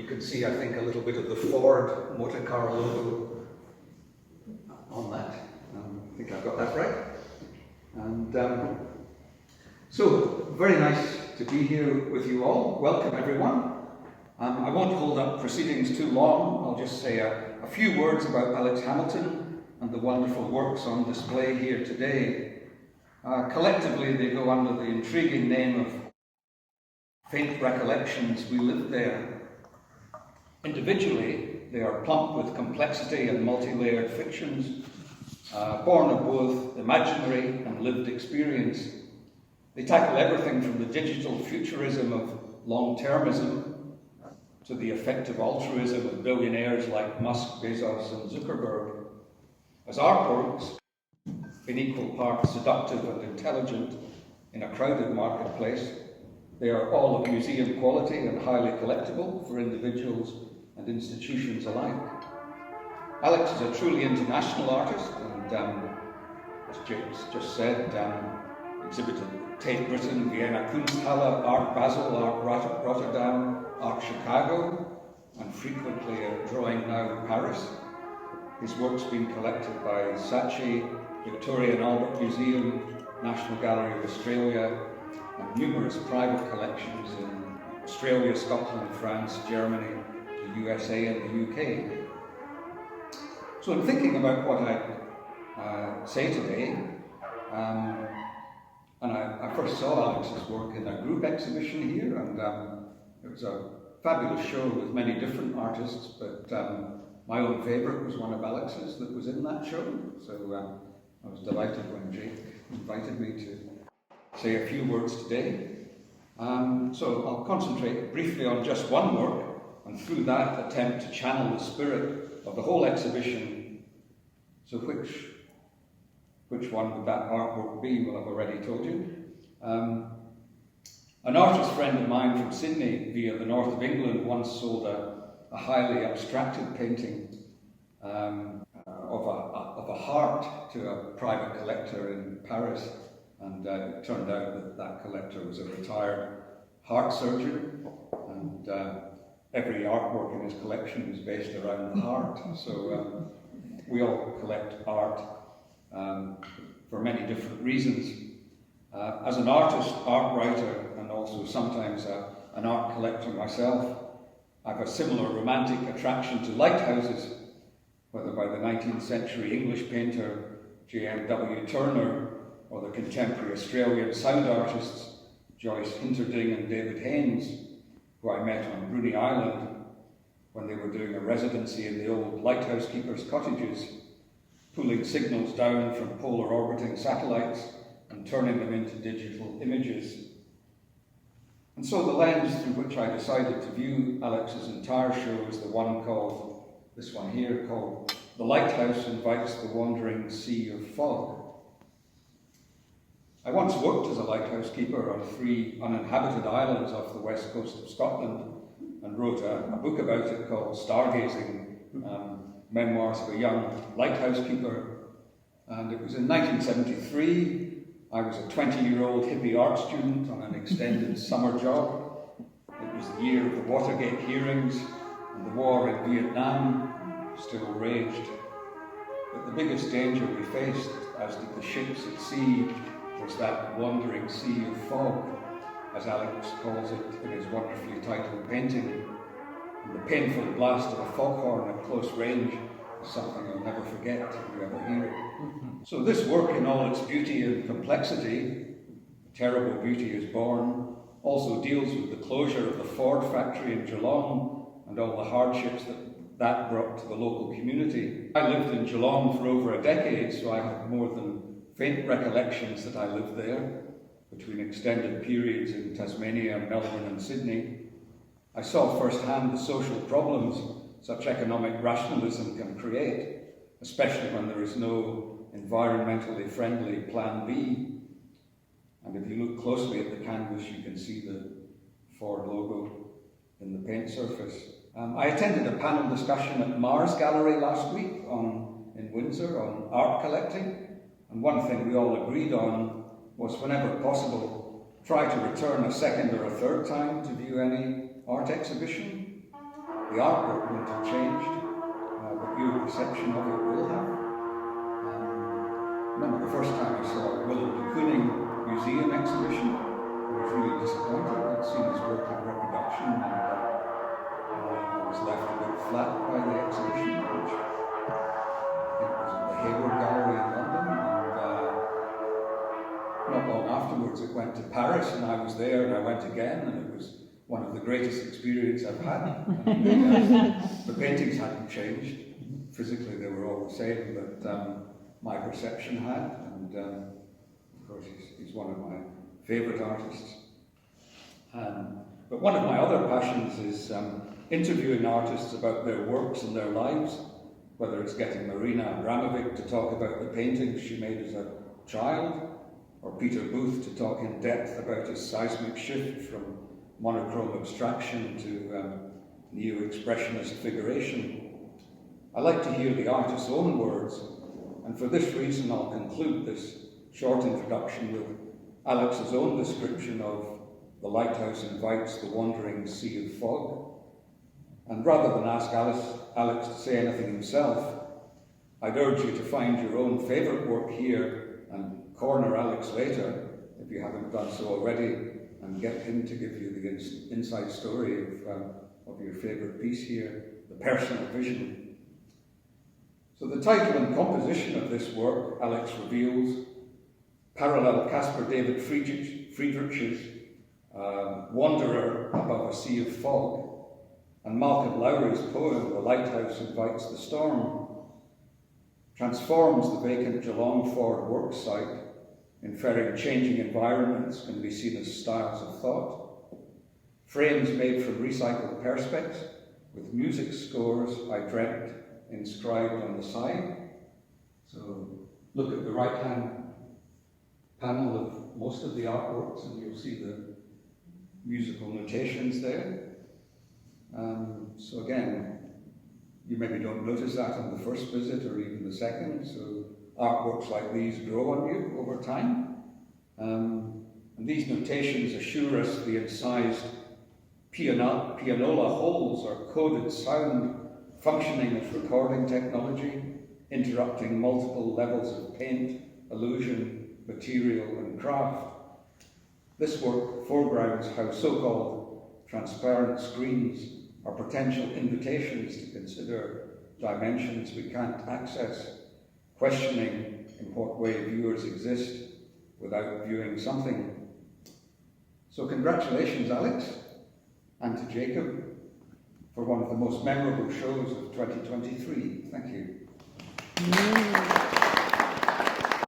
you can see, I think, a little bit of the Ford motor car logo on that. I think I've got that right. And so, very nice to be here with you all. Welcome, everyone. I won't hold up proceedings too long. I'll just say a few words about Alex Hamilton and the wonderful works on display here today. Collectively, they go under the intriguing name of Faint Recollections, We Lived There. Individually, they are plump with complexity and multi-layered fictions, born of both imaginary and lived experience. They tackle everything from the digital futurism of long-termism to the effective altruism of billionaires like Musk, Bezos, and Zuckerberg. As artworks, in equal parts seductive and intelligent in a crowded marketplace, they are all of museum quality and highly collectible for individuals and institutions alike. Alex is a truly international artist, and as James just said, exhibited Tate Britain, Vienna Kunsthalle, Art Basel, Art Rotterdam, Art Chicago, and frequently at Drawing Now Paris. His work's been collected by Saatchi, Victoria and Albert Museum, National Gallery of Australia, and numerous private collections in Australia, Scotland, France, Germany, the USA, and the UK. So in thinking about what I say today, and I first saw Alex's work in a group exhibition here, and it was a fabulous show with many different artists, but my own favourite was one of Alex's that was in that show, so I was delighted when Jake invited me to say a few words today. So I'll concentrate briefly on just one work, and through that attempt to channel the spirit of the whole exhibition. So which one would that artwork be? Well, I've already told you. An artist friend of mine from Sydney, via the north of England, once sold a highly abstracted painting of a heart to a private collector in Paris, and it turned out that collector was a retired heart surgeon, and every artwork in his collection was based around the heart. So we all collect art for many different reasons. As an artist, art writer, and also sometimes an art collector myself, I have a similar romantic attraction to lighthouses, whether by the 19th century English painter J.M.W. Hoerner or the contemporary Australian sound artists Joyce Hinterding and David Haynes, who I met on Bruny Island when they were doing a residency in the old lighthouse keepers' cottages, pulling signals down from polar orbiting satellites and turning them into digital images. And so the lens through which I decided to view Alex's entire show is the one called, this one here, called The Lighthouse Invites the Wandering Sea of Fog. I once worked as a lighthouse keeper on 3 uninhabited islands off the west coast of Scotland and wrote a book about it called Stargazing, Memoirs of a Young Lighthouse Keeper. And it was in 1973. I was a 20-year-old hippie art student on an extended summer job. It was the year of the Watergate hearings, and the war in Vietnam still raged. But the biggest danger we faced, as did the ships at sea, was that wandering sea of fog, as Alex calls it in his wonderfully titled painting. And the painful blast of a foghorn at close range is something you'll never forget if you ever hear it. So this work, in all its beauty and complexity, Terrible Beauty is Born, also deals with the closure of the Ford factory in Geelong and all the hardships that brought to the local community. I lived in Geelong for over a decade, so I have more than faint recollections that I lived there, between extended periods in Tasmania, Melbourne and Sydney. I saw firsthand the social problems such economic rationalism can create, especially when there is no environmentally friendly Plan B. And if you look closely at the canvas, you can see the Ford logo in the paint surface. I attended a panel discussion at Mars Gallery last week in Windsor on art collecting, and one thing we all agreed on was, whenever possible, try to return a second or a third time to view any art exhibition. the artwork wouldn't have changed, but your perception of it will have. I remember the first time I saw a Willem de Kooning museum exhibition, I was really disappointed. I'd seen his work in reproduction, and I was left a bit flat by the exhibition, which I think was at the Hayward Gallery in London. And not long afterwards it went to Paris, and I was there, and I went again, and it was one of the greatest experiences I've had. And, the paintings hadn't changed. Physically they were all the same, but my perception had, and of course he's one of my favourite artists. But one of my other passions is interviewing artists about their works and their lives, whether it's getting Marina Abramovic to talk about the paintings she made as a child, or Peter Booth to talk in depth about his seismic shift from monochrome abstraction to neo-expressionist figuration. I like to hear the artist's own words, and for this reason I'll conclude this short introduction with Alex's own description of the lighthouse invites the wandering sea of fog. And rather than ask Alex to say anything himself, I'd urge you to find your own favourite work here and corner Alex later, if you haven't done so already, and get him to give you the inside story of your favourite piece here, the personal vision. So the title and composition of this work, Alex reveals, parallel Caspar David Friedrich's Wanderer Above a Sea of Fog, and Malcolm Lowry's poem, The Lighthouse Invites the Storm, transforms the vacant Geelong Ford work site, inferring changing environments can be seen as styles of thought. Frames made from recycled perspex, with music scores I dreamt inscribed on the side. So look at the right-hand panel of most of the artworks and you'll see the musical notations there. So again, you maybe don't notice that on the first visit or even the second, so artworks like these grow on you over time. And these notations assure us the incised pianola holes are coded sound functioning as recording technology, interrupting multiple levels of paint, illusion, material and craft. This work foregrounds how so-called transparent screens are potential invitations to consider dimensions we can't access, questioning in what way viewers exist without viewing something. So congratulations, Alex, and to Jacob, for one of the most memorable shows of 2023. Thank you.